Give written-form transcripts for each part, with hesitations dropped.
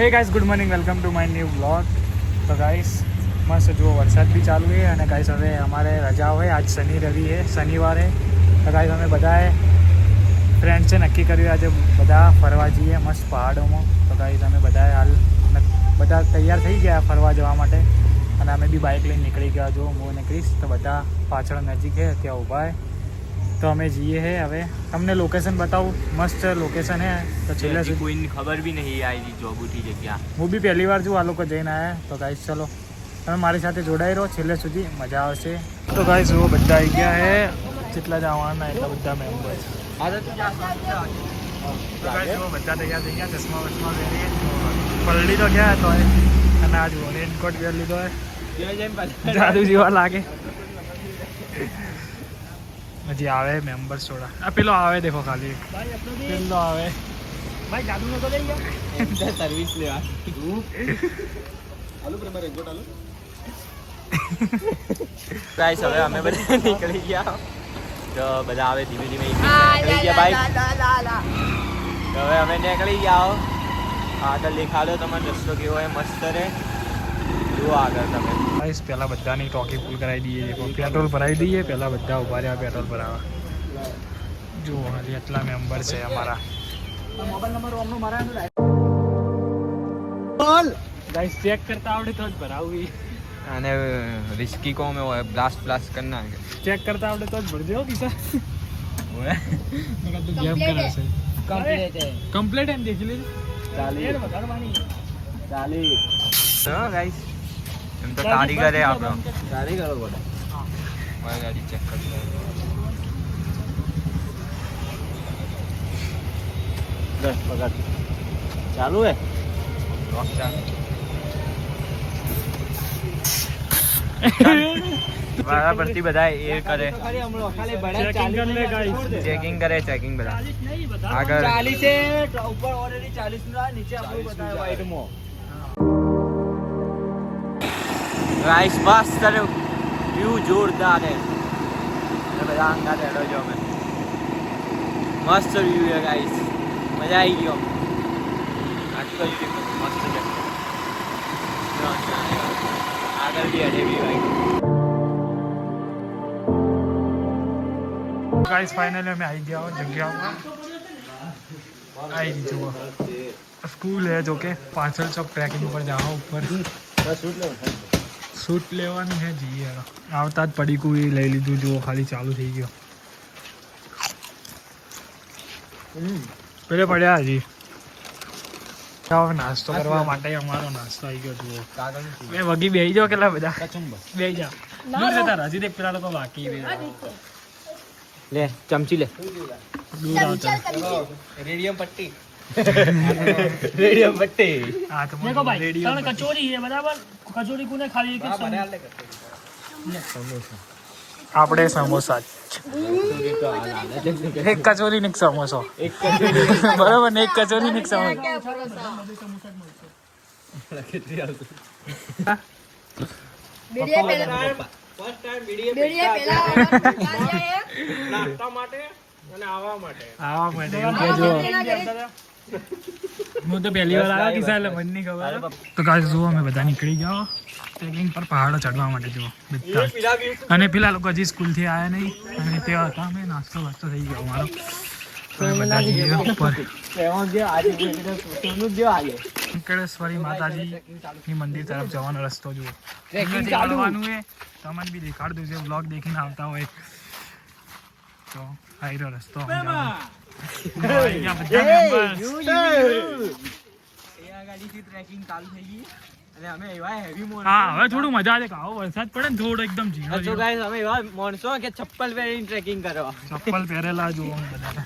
હે guys, good morning, welcome to my new blog. તો guys મસ્ત જુઓ, વરસાદ બી ચાલુ છે અને ગાઈસ હવે અમારે રજા હોય. આજ શનિ રવિ છે, શનિવારે. તો ગાઈસ અમે બધાએ ફ્રેન્ડ છે નક્કી કર્યું આજે બધા ફરવા જઈએ મસ્ત પહાડોમાં. તો ગાઈસ અમે બધાએ હાલ બધા તૈયાર થઈ ગયા ફરવા જવા માટે અને અમે બી બાઇક લઈને નીકળી ગયા. જો હું અને ક્રિસ તો બધા પાછળ નજીક છે ત્યાં ઊભા છે. તો અમે જઈએ હે. હવે તમને લોકેશન બતાવું, મસ્ત લોકેશન હે. તો છેલ્લે સુધી કોઈને ખબર બી નહીં આવી જોબ ઉઠી જગ્યા. હું બી પહેલી વાર છું આ લોકો જઈને આવ્યા. તો ગાઈસ ચલો તમે મારી સાથે જોડાઈ રહો, છેલ્લે સુધી મજા આવશે. તો ગાઈસ જુઓ બધા આવી ગયા હે, જેટલા જવાના એટલા બધા મેમ્બર. તો ગાઈસ જુઓ બધા તૈયાર થઈ ગયા, ચશ્મા વચમાં પહેરીએ. પલડી તો ગયા તો અને આ જુઓ રેનકોટ પહેરી લીધો હે, જાદુ જેવા લાગે. હજી આવે મેમ્બર્સ થોડા. આ પેલો આવે દેખો, ખાલી પેલો આવે ભાઈ. જાદુ નો તો લઈ ગયા સર્વિસ લેવા. ગાઈસ હવે અમે બધા નીકળી ગયા. તો બધા હવે ધીમે ધીમે નીકળી ગયા બાઈક. તો હવે અમે નીકળી ગયા. આગળ દેખાડો તમારો રસ્તો કેવો હોય, મસ્ત રે. જુઓ આગળ તમે. ગાઈસ પહેલાં બધાની ટોકી ફૂલ કરાવી દઈએ, પેટ્રોલ ભરાવી દઈએ. પહેલાં બધા ઉભા રહ્યા પેટ્રોલ ભરાવા. જુઓ હજી એટલા મેમ્બર છે અમારા. મોબાઈલ નંબર અમનો મારા ગાઈસ ચેક કરતા આવડે તો જ ભરાવી. અને રિસ્કી કોમ હોય, બ્લાસ્ટ કરના ચેક કરતા આવડે તો જ ભરજો કિસ્સા. ઓએ તું ગેમ કરાશે. કમ્પ્લીટ એમ દેખી લીધું. તો ગાઈસ એમ તો કારીગર હે આપણો. કારીગરો બોલે. મારી ગાડી ચેક કરી લે. પકડ. ચાલુ હે. રોક ચાલુ. બરાબરથી બધા એ કરે, ચેકિંગ કરે, ચેકિંગ બધા આગળ 40 છે ઉપર ઓલરેડી 40 નો નીચે આપણું બતાવે વાઈટમાં. ગાઈસ બસ કર્યો, વ્યૂ જોરદાર છે. બધા અંગા હેડો જો અમે. મસ્ત વ્યૂ છે ગાઈસ, મજા આવી ગયો. આટલો જ મસ્ત છે. આગળ બી હડે બી ભાઈ. ગાઈસ ફાઇનલી અમે આવી ગયા જગ્યામાં. આવી જુઓ સ્કૂલ હે, જો કે પાછળ ચોક ટ્રેકિંગ પર જાઓ ઉપર. શૂટ લેવાનું છે, જઈએ આવતા જ પડીકું એ લઈ લીધું. જુઓ ખાલી ચાલુ થઈ ગયો. પેલે પડ્યા હજી નાસ્તો કરવા માટે. અમારો નાસ્તો આવી ગયો. જુઓ બે વગી બેસી જાઓ, કેટલા બધા બેસી જાઓ. દૂર જતા હજી દેખ પેલા લોકો બાકી લે ચમચી લે. દૂર આવતા રેડિયમ પટ્ટી. રેડિયમ પટ્ટી. હા તો देखो भाई तने कचौरी है बराबर. कचौरी कोने खाली एक આપણે સમોસા એક કચોરી ને એક સમોસો. બરાબર ને, એક કચોરી ને એક સમોસો. આવા માટે એવું કહેજો. હું તો પહેલી વાર આવ્યા કિસ્સા, એટલે મને નહીં ખબર. તો ગાઈસ જુઓ અમે બધા નીકળી ગયા ટ્રેકિંગ પર પહાડો ચડવા માટે. જુઓ બધા. અને પેલા લોકો હજી સ્કૂલથી આવ્યા નહીં અને ત્યાં હતા. અમે નાસ્તો વાસ્તો થઈ ગયો અમારો. અમે બધા જઈએ ઉપર. વેંકટેશ્વરી માતાજીની મંદિર તરફ જવાનો રસ્તો જુઓ. ચાલવાનું છે તમને બી દેખાડ દઉં છે, વ્લોગ દેખીને આવતા હોય તો આયરો રસ્તો. હા હવે થોડું મજા આવે. આવો વરસાદ પડે ને થોડો એકદમ ઝીણો તો ગાઈસ અમે એવા માણસો કે ચપ્પલ પહેરીને ટ્રેકિંગ કરવા. ચપ્પલ પહેરેલા જુઓ બધા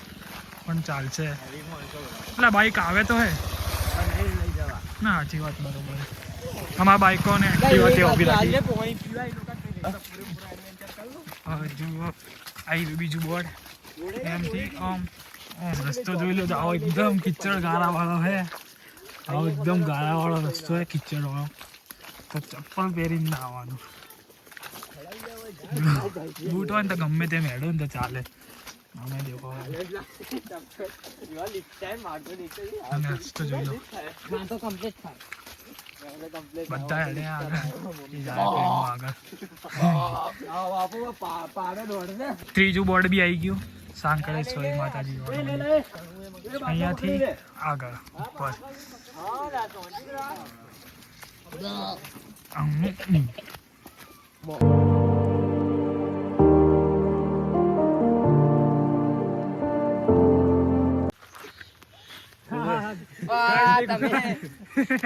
પણ ચાલશે. પેલા બાઈક આવે તો હે ના, સાચી વાત, બરોબર. અમારા બાઈકો ને એક્ટિવાથી ઊભી રાખી. જુઓ આવી બીજું બોર્ડ એમથી આમ રસ્તો જોઈ લો. આવો એકદમ કિચડ ગારા વાળો હે. આવો એકદમ ગારા વાળો રસ્તો હે, કિચડ વાળો. તો ચપ્પલ પહેરીને ના આવવાનું. બૂટ હોય ને તો ગમે તેમ હેડો ને તો ચાલે. અમે દેખો અને રસ્તો જોઈ લો બધા હેડે આગળ એ જાય આગળ ત્રીજું બોર્ડ બી આવી ગયું સાંકળેશ્વરી માતાજી વાળું. અહીંયાથી આગળ ઉપર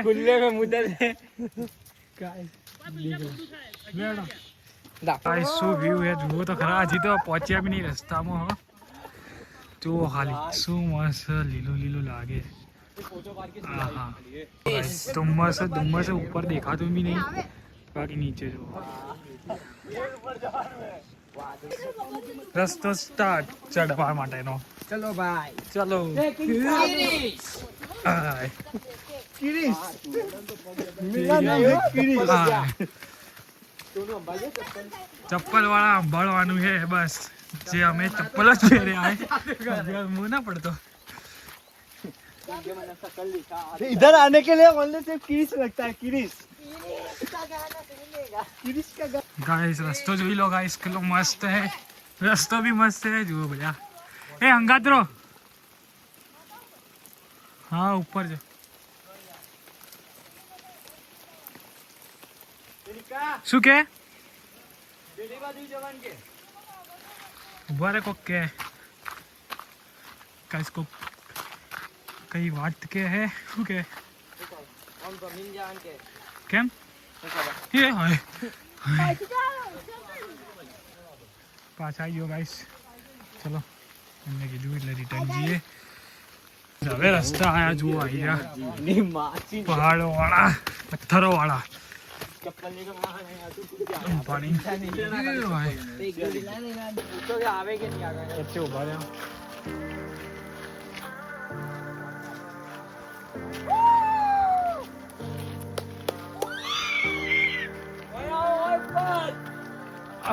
खुले में मुदल है ગાઈસ શું વ્યૂ હે જુઓ તો ખરા. હજી તો પહોંચ્યા બી નહીં રસ્તામાં. હો જુઓ ખાલી શું મસ્ત લીલું લીલું લાગે. હા ધુમ્મસ ઉપર દેખાતું બી નહીં, બાકી નીચે જુઓ રસ્તો સ્ટાર્ટ ચડવા માટેનો. चलो भाई ચલો હાય. હાય. ચપ્પલ વાળા સંભાળવાનું છે બસ. જે અમે ચપ્પલ જ પહેર્યા મું ના પડતો. इधर आने के लिए बोलने से किरिस लगता है किरिस ગાઈસ રસ્તો જોઈ લો ગાઈસ, કેટલો મસ્ત હે. રસ્તો બી મસ્ત હે જુઓ બધા. એ હંગાતરો હા ઉપર જો. શું કે ઉભા રે કોક કે ગાઈસ કોક કઈ વાત કે હે. શું કે કેમ એ હાય પાછા આવી ગયો ગાઈસ. ચલો એમને કીધું એટલે રિટર્ન જઈએ. હવે રસ્તા આયા જુઓ, આવી ગયા પહાડો વાળા પથ્થરો વાળા પાણી. વચ્ચે ઉભા રહ્યા.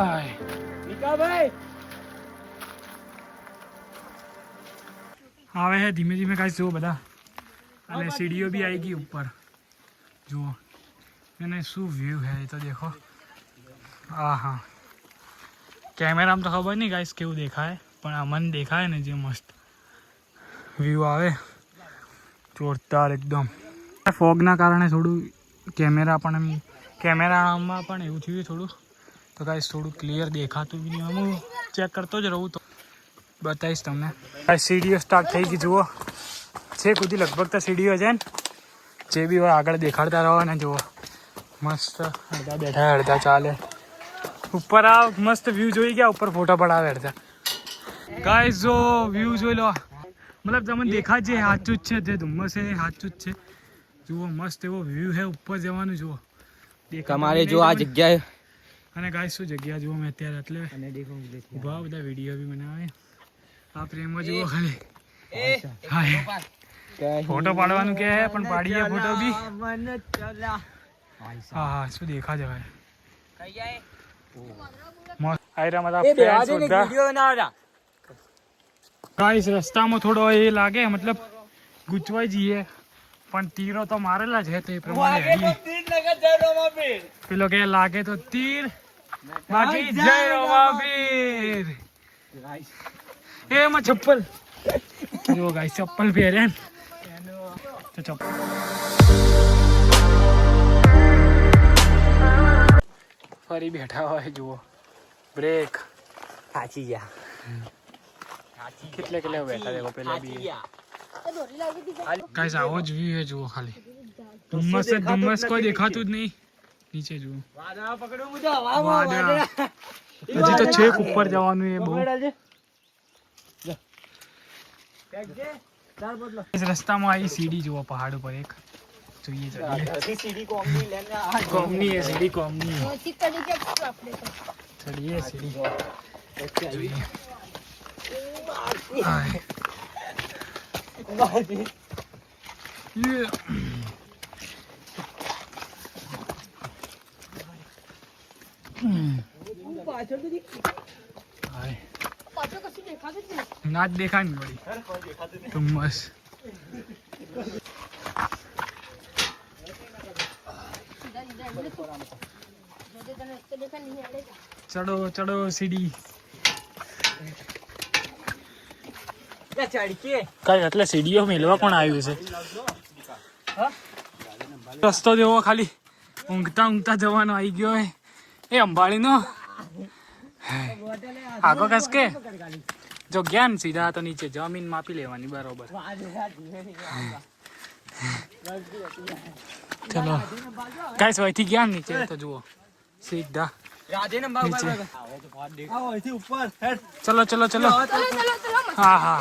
આય આવે છે ધીમે ધીમે કાંઈ જુઓ બધા. અને સીડીઓ બી આવી ગઈ ઉપર જુઓ. એને શું વ્યૂ હે એ તો દેખો. હા હા કેમેરામાં તો ખબર નહીં ગાઈસ કેવું દેખાય, પણ અમને દેખાય ને જે મસ્ત વ્યૂ આવે જોરદાર એકદમ. ફોગના કારણે થોડું કેમેરામાં પણ એવું થયું થોડું, તો ગાઈસ થોડું ક્લિયર દેખાતું બી નહીં. હું ચેક કરતો જ રહું તો બતાવીશ તમને. સીડીઓ સ્ટાર્ટ થઈ ગઈ જુઓ. છે કુદી લગભગ તો સીડીઓ છે ને, જે બી હોય આગળ દેખાડતા રહો ને જુઓ. મસ્ત અડધા બેઠા અડધા ચાલે. ઉપર આ મસ્ત વ્યૂ જોઈ ગયા, ઉપર ફોટા પડાવે અડધા. ગાઈસ જો વ્યૂ જોઈ લો, મતલબ તમને દેખાય છે સાચું જ છે, જે ધુમ્મસ છે સાચું જ છે. જુઓ મસ્ત એવો વ્યૂ છે, ઉપર જવાનું જુઓ. તમારે જો આ જગ્યાએ અને ગાઈસ શું જગ્યા જુઓ. મેં અત્યારે એટલે ઉભા બધા વિડીયો બી બનાવે. આ પ્રેમમાં જુઓ ખાલી. હા ફોટો પાડવાનું કે પણ પાડીએ ફોટો બી. હા હા શું દેખા જવાય. ગાઈસ રસ્તામાં થોડો એ લાગે, મતલબ ગુચવાઈ જઈએ, પણ તીરો તો મારેલા છે તો એ પ્રમાણે પેલો કે લાગે તો તીર, બાકી જય રોમાવીર. એમાં ચપ્પલ જો ગાઈસ, ચપ્પલ પહેરે તો ચપ્પલ ફરી બેઠા હોય જુઓ. બ્રેક સાચી ગયા કેટલે બેઠા દેખો પેલા બી. ગાઈસ આવો જ વ્યૂ હે જુઓ ખાલી. ધુમ્મસ કોઈ દેખાતું જ નહીં. નીચે જુઓ વાદળા. હજી તો છેક ઉપર જવાનું એ બહુ. રસ્તામાં આવી સીડી જુઓ પહાડ ઉપર એક. જોઈએ ચડીએ કોમની હે સીડી કોમની. ચડીએ સીડી જોઈએ. હાય ના જ દેખાય ને વળી ધુમ્મસ ચડો ચડો સીડી કઈ એટલે સીડીઓ મેળવા કોણ આવ્યું છે રસ્તો જેવો ખાલી ઊંઘતા ઊંઘતા જવાનો આવી ગયો હે એ અંબાણી નો આગો કસ કે જો જ્ઞાન સીધા તો નીચે જમીન માપી લેવાની બરોબર ચલો ગાઈસ વહીથી જ્ઞાન નીચે તો જુઓ સીધા चलो चलो चलो हाँ हाँ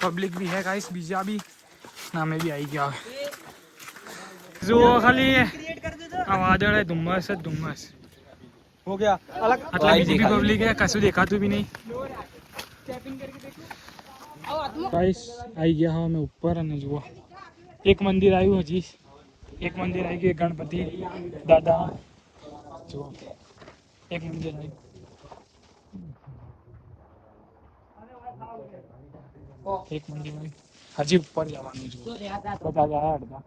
पब्लिक भी है गाइस बीजा भी ना में भी आई गया जो खाली आ वादळ है धुम्मस है धुम्मस हो गया अलग मतलब बीजी भी पब्लिक है कશું દેખાતું भी नहीं गाइस आई गया हम मैं ऊपर અને જુઓ એક મંદિર આવ્યું હજી એક મંદિર આવી ગયું ગણપતિ દાદા જુઓ एक मंदिर है एक मंदिर में हजी ऊपर जवानी जो बता जा अड़धा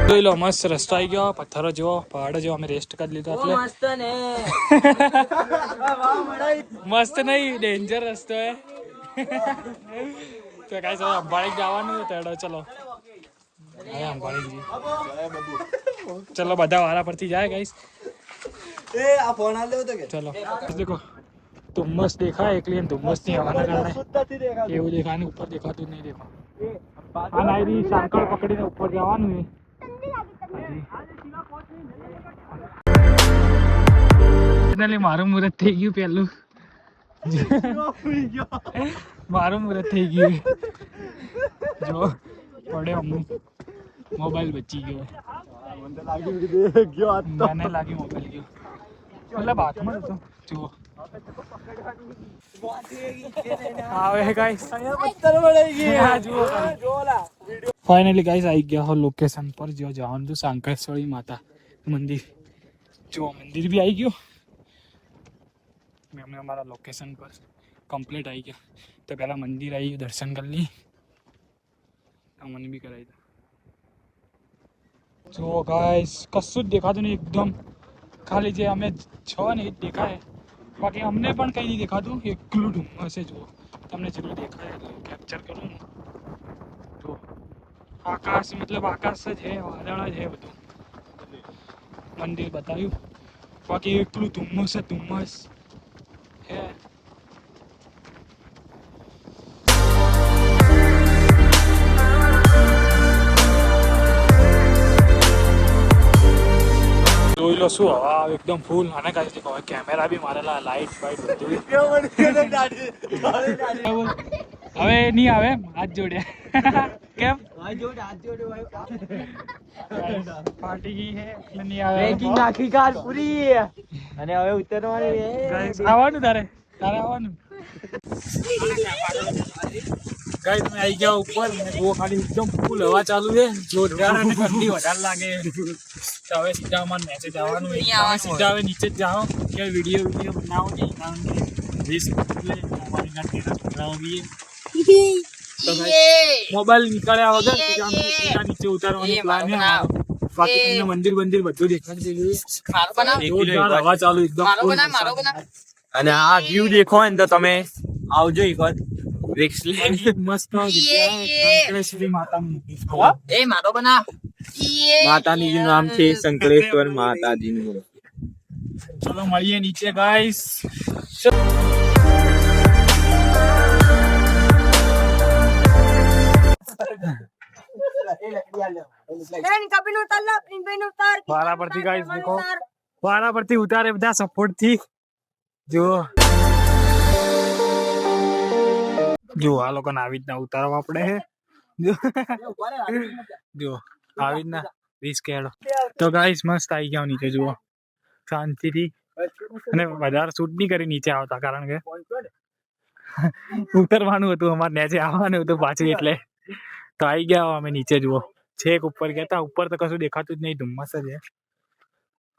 જોઈ લો મસ્ત રસ્તો આવી ગયો પથ્થરો જેવો પહાડો જેવો અમે રેસ્ટ કરી લીધો એટલે मस्त ने મસ્ત નહીં ડેન્જર રસ્તો હે તો ગાઈસ હવે અંબાડી જવાનું છે તેડો ચલો હવે અંબાડી ચલો બધા વારા પરથી જાય ગાઈસ ए आ फोन आ ले तो के चलो देखो धुम्मस देखा है एकली धुम्मस नहीं हवा करना એવું દેખાને ઉપર દેખાતું નહીં દેખો આ નાયરી સાંકળ પકડીને ઉપર જવાનું છે એટલે મારું મુહૂર્ત થઈ ગયું પહેલું મારું મુહૂર્ત થઈ ગયું જો પડે અમુક મોબાઈલ બચી ગયો મને લાગી મોબાઈલ ગયો મતલબ હાથમાં હતો જુઓ આવે ગાઈસ ફાઇનલી ગાઈસ આવી ગયા હો લોકેશન પર જો જવાનું હતું શંકરેશ્વરી માતા મંદિર જો મંદિર બી આવી ગયો મેં હમણાં અમારા લોકેશન પર કમ્પ્લીટ આવી ગયા તો પહેલા મંદિર આવી ગયું દર્શન કરી લી મને બી કરાવી દો જો ગાઈસ કશું જ દેખાતું નહીં એકદમ ખાલી જે અમે છો ને એ જ દેખાય બાકી અમને પણ કંઈ નહીં દેખાતું એકલું ધુમ્મસ છે જુઓ તમને જેટલું દેખાય એટલું કેપ્ચર કરું ને તો આકાશ મતલબ આકાશ જ છે વાદળ જ છે બધું મંદિર બતાવ્યું બાકી એકલું ધુમ્મસ છે ધુમ્મસ હે જોઈ લો શું હવા આવે એકદમ ફૂલ અને કાંઈ દેખો હવે કેમેરા બી મારેલા લાઈટ બાઈટ બધું હવે નહીં આવે હાથ જોડ્યા કેમ પાર્ટી ગઈ હે એટલે નહીં આવે રેકિંગ આખી કાર પૂરી અને હવે ઉતરવાની છે આવવાનું તારે આવવાનું ગાઈસ તમે આવી ગયા ઉપર અને જુઓ ખાલી એકદમ ફૂલ હવા ચાલુ છે જોરદાર અને ઠંડી વધારે લાગે તો હવે સીધા અમારે મેસેજ આવવાનું તમે સીધા હવે નીચે જ જાઓ કે વિડીયો બનાવો નહીં કારણ કે રીસ એટલે અમારી ગાડી છોકરાઓ મોબાઈલ નીકળ્યા વગર સીધા નીચે ઉતારવાનો પ્લાન છે બાકી તમને મંદિર બધું દેખાડી જોરદાર હવા ચાલુ એકદમ અને આ વ્યૂ દેખો ને તો તમે આવજો એકવાર મસ્ત શંકરેશ્વરી માતાનું માતાની નું નામ છે શંકરેશ્વર માતાજી નું ચલો મળીએ નીચે ગાઈસ વારા પરથી ગાઈસ દેખો વારા પરથી ઉતારે બધા સપોર્ટ થી જો આ લોકોને આવી રીતના ઉતારવા પડે છે જો આવી રીતના રિસ્ક હેડો તો ગાઈસ મસ્ત આવી ગયા નીચે જુઓ શાંતિથી અને વધારે શૂટ નહીં કરી નીચે આવતા કારણ કે ઉતરવાનું હતું અમારે નીચે આવવાનું હતું પાછું એટલે તો આવી ગયા અમે નીચે જુઓ છેક ઉપર ગયા હતા. ઉપર તો કશું દેખાતું જ નહીં, ધુમ્મસ જ છે.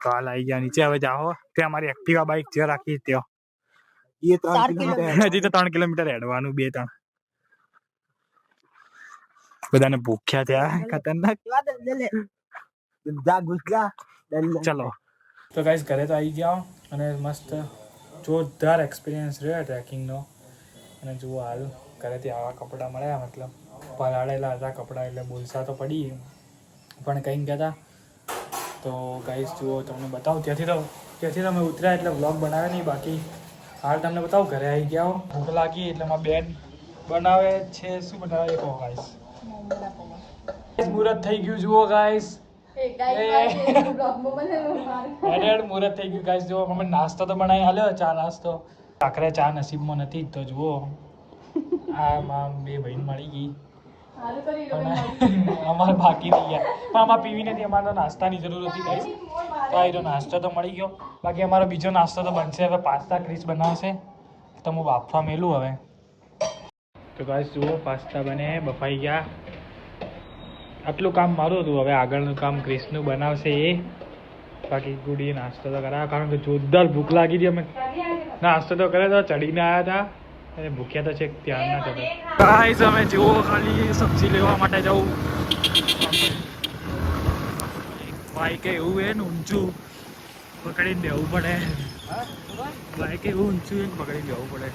કાલ આવી ગયા નીચે. હવે જાઓ ત્યાં અમારી એક્ટિવા બાઇક જે રાખી ત્યાં એ 3 કિલોમીટર હજી તો 3 કિલોમીટર હેડવાનું 2-3. બધાને ભૂખ્યા થયા ખતરનાક. ચલો તો ગાઈસ ઘરે તો આવી ગયા અને મસ્ત જોરદાર એક્સપિરિયન્સ રહ્યો ટ્રેકિંગનો. અને જુઓ હાલ ઘરેથી આવા કપડાં મળ્યા, મતલબ પલાળેલા હતા કપડાં, એટલે બોલસા તો પડી પણ કંઈ ગયા હતા. તો ગાઈસ જુઓ તમને બતાવું. ત્યાંથી તો અમે ઉતર્યા એટલે વ્લોગ બનાવે નહીં. બાકી હાલ તમને બતાવું ઘરે આવી ગયા હો. ભૂખ લાગી એટલે મારા બેન બનાવે છે. શું બનાવે એ કહો ગાઈસ. મુહૂર્ત થઈ ગયું જુઓ ગાઈસ. મુહૂર્ત થઈ ગયું ગાઈસ. જુઓ અમે નાસ્તો તો બનાવી હાલ્યો, ચા નાસ્તો. આખરે ચા નસીબમાં નથી તો જુઓ આ બે બહેન મળી ગઈ. અમારે બાકી નહીં ગયા પણ આમાં પીવી નથી. અમારે તો નાસ્તાની જરૂર હતી ગાઈસ. તો આ નાસ્તો તો મળી ગયો. બાકી અમારો બીજો નાસ્તો તો બનશે. હવે પાસ્તા ક્રિસ બનાવશે તો હું બાફવા મેલું હવે. તો ગાઈસ જુઓ પાસ્તા બને, બફાઈ ગયા. આટલું કામ મારું હતું. હવે આગળનું કામ ક્રિસનું બનાવશે એ. બાકી ગુડીએ નાસ્તો તો કરાવ્યો કારણ કે જોરદાર ભૂખ લાગી હતી. અમે નાસ્તો તો કરે તો ચડીને આવ્યા હતા અને ભૂખ્યા તો છે ત્યાં ના થતો. ગાઈસ અમે જુઓ ખાલી સબ્જી લેવા માટે જવું. બાઈક એવું હે ને ઊંચું પકડીને દેવું પડે. બાઈક એવું ઊંચું પકડીને દેવું પડે.